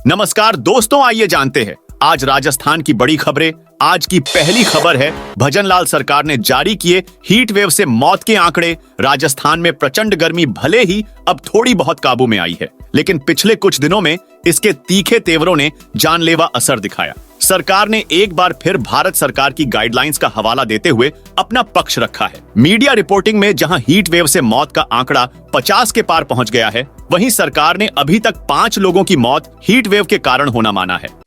नमस्कार दोस्तों, आइए जानते हैं आज राजस्थान की बड़ी खबरें। आज की पहली खबर है, भजनलाल सरकार ने जारी किए हीट वेव से मौत के आंकड़े। राजस्थान में प्रचंड गर्मी भले ही अब थोड़ी बहुत काबू में आई है, लेकिन पिछले कुछ दिनों में इसके तीखे तेवरों ने जानलेवा असर दिखाया। सरकार ने एक बार फिर भारत सरकार की गाइडलाइंस का हवाला देते हुए अपना पक्ष रखा है। मीडिया रिपोर्टिंग में जहां हीट वेव से मौत का आंकड़ा 50 के पार पहुंच गया है, वहीं सरकार ने अभी तक 5 लोगों की मौत हीट वेव के कारण होना माना है।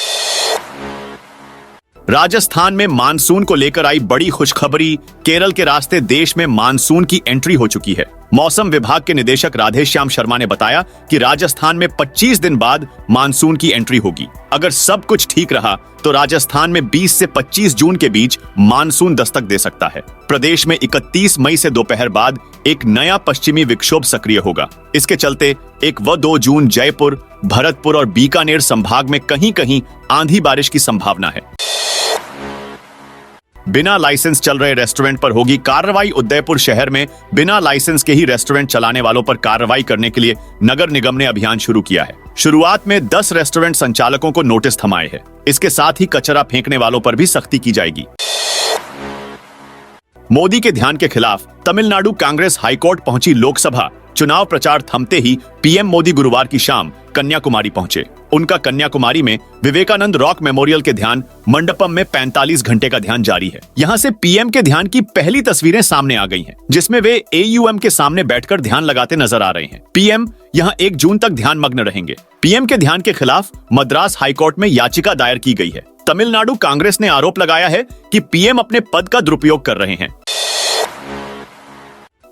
राजस्थान में मानसून को लेकर आई बड़ी खुशखबरी। केरल के रास्ते देश में मानसून की एंट्री हो चुकी है। मौसम विभाग के निदेशक राधेश्याम शर्मा ने बताया कि राजस्थान में 25 दिन बाद मानसून की एंट्री होगी। अगर सब कुछ ठीक रहा तो राजस्थान में 20 से 25 जून के बीच मानसून दस्तक दे सकता है। प्रदेश में 31 मई से दोपहर बाद एक नया पश्चिमी विक्षोभ सक्रिय होगा। इसके चलते 1 व 2 जून जयपुर, भरतपुर और बीकानेर संभाग में कहीं कहीं आंधी बारिश की संभावना है। बिना लाइसेंस चल रहे रेस्टोरेंट पर होगी कार्रवाई। उदयपुर शहर में बिना लाइसेंस के ही रेस्टोरेंट चलाने वालों पर कार्रवाई करने के लिए नगर निगम ने अभियान शुरू किया है। शुरुआत में 10 रेस्टोरेंट संचालकों को नोटिस थमाए हैं। इसके साथ ही कचरा फेंकने वालों पर भी सख्ती की जाएगी। मोदी के ध्यान के खिलाफ तमिलनाडु कांग्रेस हाईकोर्ट पहुंची। लोकसभा चुनाव प्रचार थमते ही पीएम मोदी गुरुवार की शाम कन्याकुमारी पहुंचे। उनका कन्याकुमारी में विवेकानंद रॉक मेमोरियल के ध्यान मंडपम में 45 घंटे का ध्यान जारी है। यहां से पीएम के ध्यान की पहली तस्वीरें सामने आ गई हैं, जिसमें वे एयूएम के सामने बैठकर ध्यान लगाते नजर आ रहे हैं। पीएम यहां 1 जून तक ध्यान मग्न रहेंगे। पीएम के ध्यान के खिलाफ मद्रास हाईकोर्ट में याचिका दायर की गई है। तमिलनाडु कांग्रेस ने आरोप लगाया है कि पीएम अपने पद का दुरुपयोग कर रहे हैं।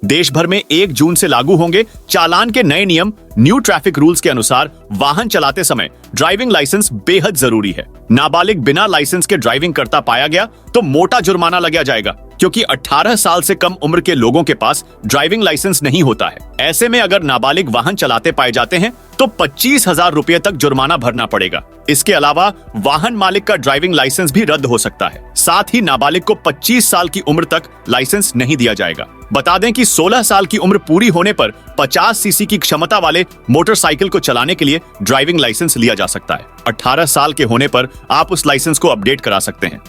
देश भर में 1 जून से लागू होंगे चालान के नए नियम। न्यू ट्रैफिक रूल्स के अनुसार वाहन चलाते समय ड्राइविंग लाइसेंस बेहद जरूरी है। नाबालिग बिना लाइसेंस के ड्राइविंग करता पाया गया तो मोटा जुर्माना लगाया जाएगा, क्योंकि 18 साल से कम उम्र के लोगों के पास ड्राइविंग लाइसेंस नहीं होता है। ऐसे में अगर नाबालिग वाहन चलाते पाए जाते हैं तो 25,000 रुपए तक जुर्माना भरना पड़ेगा। इसके अलावा वाहन मालिक का ड्राइविंग लाइसेंस भी रद्द हो सकता है। साथ ही नाबालिग को 25 साल की उम्र तक लाइसेंस नहीं दिया जाएगा। बता दें कि 16 साल की उम्र पूरी होने पर 50 सीसी की क्षमता वाले मोटरसाइकिल को चलाने के लिए ड्राइविंग लाइसेंस लिया जा सकता है। 18 साल के होने पर आप उस लाइसेंस को अपडेट करा सकते हैं।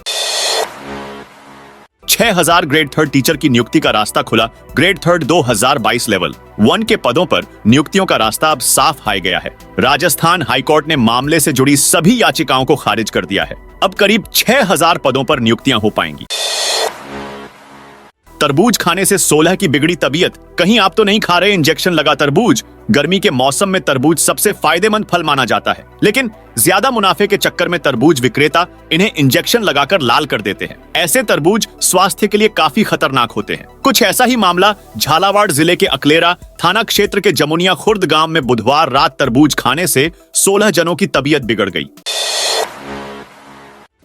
6000 ग्रेड 3 टीचर की नियुक्ति का रास्ता खुला। ग्रेड 3 2022 लेवल 1 के पदों पर नियुक्तियों का रास्ता अब साफ हाई गया है। राजस्थान हाईकोर्ट ने मामले से जुड़ी सभी याचिकाओं को खारिज कर दिया है। अब करीब 6000 पदों पर नियुक्तियां हो पाएंगी। तरबूज खाने से 16 की बिगड़ी तबीयत। कहीं आप तो नहीं खा रहे इंजेक्शन लगा तरबूज? गर्मी के मौसम में तरबूज सबसे फायदेमंद फल माना जाता है, लेकिन ज्यादा मुनाफे के चक्कर में तरबूज विक्रेता इन्हें इंजेक्शन लगाकर लाल कर देते हैं। ऐसे तरबूज स्वास्थ्य के लिए काफी खतरनाक होते हैं। कुछ ऐसा ही मामला झालावाड़ जिले के अकलेरा थाना क्षेत्र के जमुनिया खुर्द गांव में बुधवार रात तरबूज खाने से 16 जनों की तबीयत बिगड़ गई।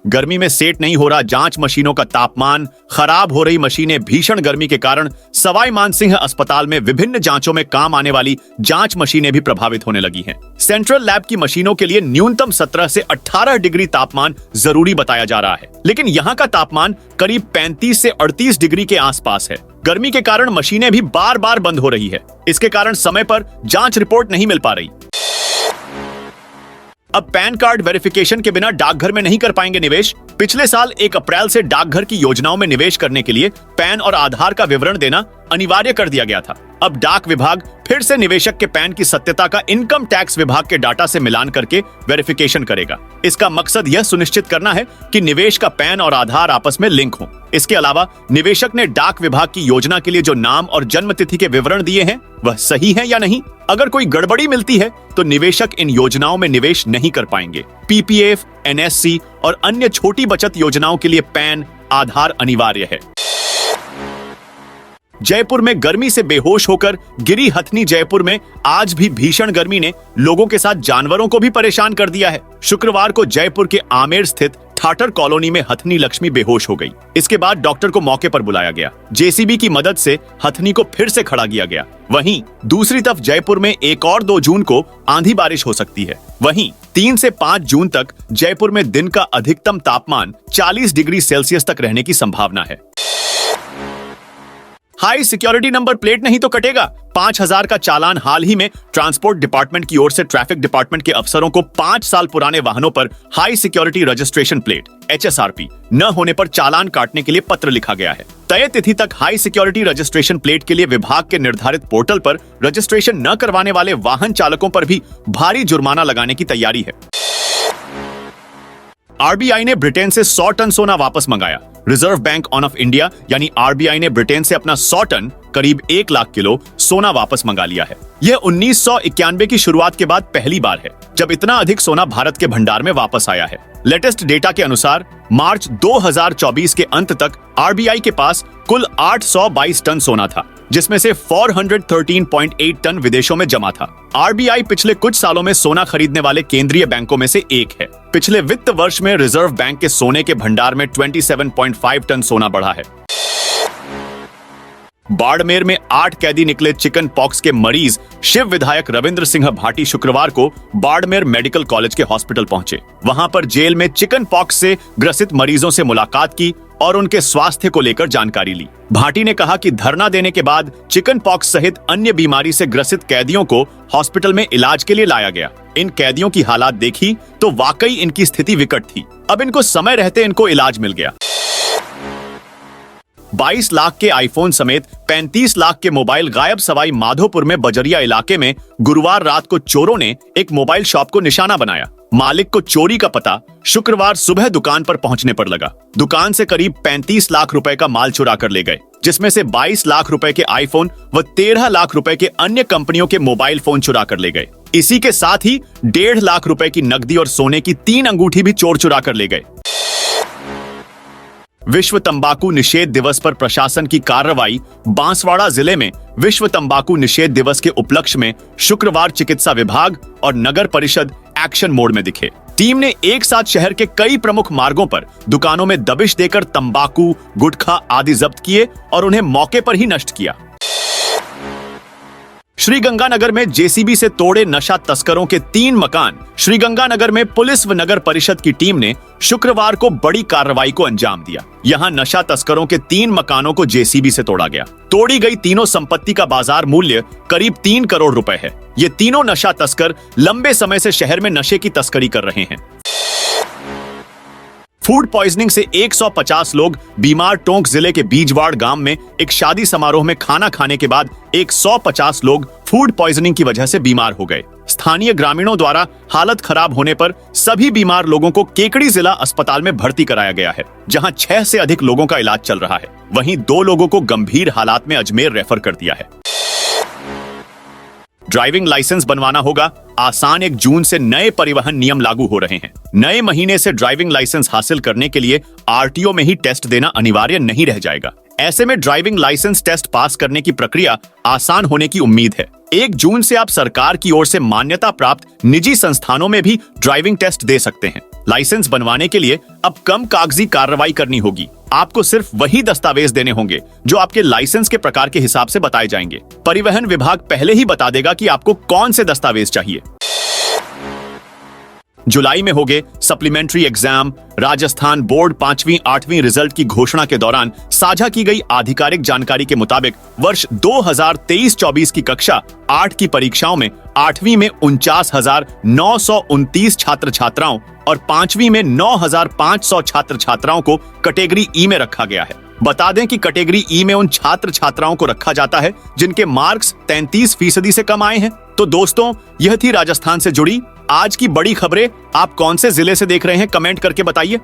गर्मी में सेट नहीं हो रहा जांच मशीनों का तापमान। खराब हो रही मशीनें। भीषण गर्मी के कारण सवाई मानसिंह अस्पताल में विभिन्न जांचों में काम आने वाली जांच मशीनें भी प्रभावित होने लगी हैं। सेंट्रल लैब की मशीनों के लिए न्यूनतम 17 से 18 डिग्री तापमान जरूरी बताया जा रहा है, लेकिन यहाँ का तापमान करीब 35 से 38 डिग्री के आसपास है। गर्मी के कारण मशीनें भी बार बार बंद हो रही है। इसके कारण समय पर जांच रिपोर्ट नहीं मिल पा रही। अब पैन कार्ड वेरिफिकेशन के बिना डाकघर में नहीं कर पाएंगे निवेश। पिछले साल 1 अप्रैल से डाकघर की योजनाओं में निवेश करने के लिए पैन और आधार का विवरण देना अनिवार्य कर दिया गया था। अब डाक विभाग फिर से निवेशक के पैन की सत्यता का इनकम टैक्स विभाग के डाटा से मिलान करके वेरिफिकेशन करेगा। इसका मकसद यह सुनिश्चित करना है कि निवेश का पैन और आधार आपस में लिंक हो। इसके अलावा निवेशक ने डाक विभाग की योजना के लिए जो नाम और जन्म तिथि के विवरण दिए हैं वह सही है या नहीं। अगर कोई गड़बड़ी मिलती है तो निवेशक इन योजनाओं में निवेश नहीं कर पाएंगे। पीपीएफ, एनएससी और अन्य छोटी बचत योजनाओं के लिए पैन आधार अनिवार्य है। जयपुर में गर्मी से बेहोश होकर गिरी हथनी। जयपुर में आज भी भीषण गर्मी ने लोगों के साथ जानवरों को भी परेशान कर दिया है। शुक्रवार को जयपुर के आमेर स्थित ठाटर कॉलोनी में हथनी लक्ष्मी बेहोश हो गई। इसके बाद डॉक्टर को मौके पर बुलाया गया। जेसीबी की मदद से हथनी को फिर से खड़ा किया गया। वहीं दूसरी तरफ जयपुर में 1 और 2 जून को आंधी बारिश हो सकती है। वहीं 3 से 5 जून तक जयपुर में दिन का अधिकतम तापमान 40 डिग्री सेल्सियस तक रहने की संभावना है। हाई सिक्योरिटी नंबर प्लेट नहीं तो कटेगा। 5,000 का चालान। हाल ही में ट्रांसपोर्ट डिपार्टमेंट की ओर से ट्रैफिक डिपार्टमेंट के अफसरों को 5 साल पुराने वाहनों पर high security registration plate HSRP न होने पर चालान काटने के लिए पत्र लिखा गया है। तय तिथि तक हाई सिक्योरिटी रजिस्ट्रेशन प्लेट के लिए विभाग के निर्धारित पोर्टल पर रजिस्ट्रेशन न करवाने वाले वाहन चालकों पर भी भारी जुर्माना लगाने की तैयारी है। RBI ने ब्रिटेन से 100 टन सोना वापस मंगाया। रिजर्व बैंक ऑफ इंडिया यानी RBI ने ब्रिटेन से अपना 100 टन करीब 1 लाख किलो सोना वापस मंगा लिया है। यह 1991 की शुरुआत के बाद पहली बार है जब इतना अधिक सोना भारत के भंडार में वापस आया है। लेटेस्ट डेटा के अनुसार मार्च 2024 के अंत तक RBI के पास कुल 822 टन सोना था, जिसमें से 413.8 टन विदेशों में जमा था। RBI पिछले कुछ सालों में सोना खरीदने वाले केंद्रीय बैंकों में से एक है। पिछले वित्त वर्ष में रिजर्व बैंक के सोने के भंडार में 27.5 टन सोना बढ़ा है। बाड़मेर में 8 कैदी निकले चिकन पॉक्स के मरीज शिव विधायक रविंद्र सिंह भाटी शुक्रवार को बाड़मेर मेडिकल कॉलेज के हॉस्पिटल पहुंचे। वहां पर जेल में चिकन पॉक्स से ग्रसित मरीजों से मुलाकात की और उनके स्वास्थ्य को लेकर जानकारी ली। भाटी ने कहा कि धरना देने के बाद चिकन पॉक्स सहित अन्य बीमारी से ग्रसित कैदियों को हॉस्पिटल में इलाज के लिए लाया गया। इन कैदियों की हालात देखी तो वाकई इनकी स्थिति विकट थी। अब इनको समय रहते इनको इलाज मिल गया। 22 लाख के आईफोन समेत 35 लाख के मोबाइल गायब। सवाई माधोपुर में बजरिया इलाके में गुरुवार रात को चोरों ने एक मोबाइल शॉप को निशाना बनाया। मालिक को चोरी का पता शुक्रवार सुबह दुकान पर पहुंचने पर लगा। दुकान से करीब 35 लाख रुपए का माल चुरा कर ले गए, जिसमें से 22 लाख रुपए के आईफोन व 13 लाख रुपए के अन्य कंपनियों के मोबाइल फोन चुरा कर ले गए। इसी के साथ ही 1.5 लाख रुपए की नकदी और सोने की 3 अंगूठी भी चोर चुरा कर ले गए। विश्व तंबाकू निषेध दिवस पर प्रशासन की कार्रवाई। बांसवाड़ा जिले में विश्व तंबाकू निषेध दिवस के उपलक्ष्य में शुक्रवार चिकित्सा विभाग और नगर परिषद एक्शन मोड में दिखे। टीम ने एक साथ शहर के कई प्रमुख मार्गों पर दुकानों में दबिश देकर तंबाकू, गुटखा आदि जब्त किए और उन्हें मौके पर ही नष्ट किया। श्रीगंगानगर में जेसीबी से तोड़े नशा तस्करों के 3 मकान। श्रीगंगानगर में पुलिस व नगर परिषद की टीम ने शुक्रवार को बड़ी कार्रवाई को अंजाम दिया। यहां नशा तस्करों के 3 मकानों को जेसीबी से तोड़ा गया। तोड़ी गई तीनों संपत्ति का बाजार मूल्य करीब 3 करोड़ रुपए है। ये तीनों नशा तस्कर लंबे समय से शहर में नशे की तस्करी कर रहे हैं। फूड पॉइजनिंग से 150 लोग बीमार। टोंक जिले के बीजवाड़ गांव में एक शादी समारोह में खाना खाने के बाद 150 लोग फूड पॉइजनिंग की वजह से बीमार हो गए। स्थानीय ग्रामीणों द्वारा हालत खराब होने पर सभी बीमार लोगों को केकड़ी जिला अस्पताल में भर्ती कराया गया है, जहां 6 से अधिक लोगों का इलाज चल रहा है। वहीं 2 लोगों को गंभीर हालात में अजमेर रेफर कर दिया है। ड्राइविंग लाइसेंस बनवाना होगा आसान। 1 जून से नए परिवहन नियम लागू हो रहे हैं। नए महीने से ड्राइविंग लाइसेंस हासिल करने के लिए RTO में ही टेस्ट देना अनिवार्य नहीं रह जाएगा। ऐसे में ड्राइविंग लाइसेंस टेस्ट पास करने की प्रक्रिया आसान होने की उम्मीद है। 1 जून से आप सरकार की ओर से मान्यता प्राप्त निजी संस्थानों में भी ड्राइविंग टेस्ट दे सकते हैं। लाइसेंस बनवाने के लिए अब कम कागजी कार्रवाई करनी होगी। आपको सिर्फ वही दस्तावेज देने होंगे जो आपके लाइसेंस के प्रकार के हिसाब से बताए जाएंगे। परिवहन विभाग पहले ही बता देगा कि आपको कौन से दस्तावेज चाहिए। जुलाई में होंगे सप्लीमेंट्री एग्जाम। राजस्थान बोर्ड 5वीं 8वीं रिजल्ट की घोषणा के दौरान साझा की गई आधिकारिक जानकारी के मुताबिक वर्ष 2023-24 की कक्षा 8 की परीक्षाओं में 8वीं में 49,929 छात्र छात्राओं और 5वीं में 9,500 छात्र छात्राओं को कैटेगरी ई में रखा गया है। बता दें कि कैटेगरी ई में उन छात्र छात्राओं को रखा जाता है जिनके मार्क्स 33% से कम आए हैं। तो दोस्तों, यह थी राजस्थान से जुड़ी आज की बड़ी खबरें। आप कौन से जिले से देख रहे हैं कमेंट करके बताइए।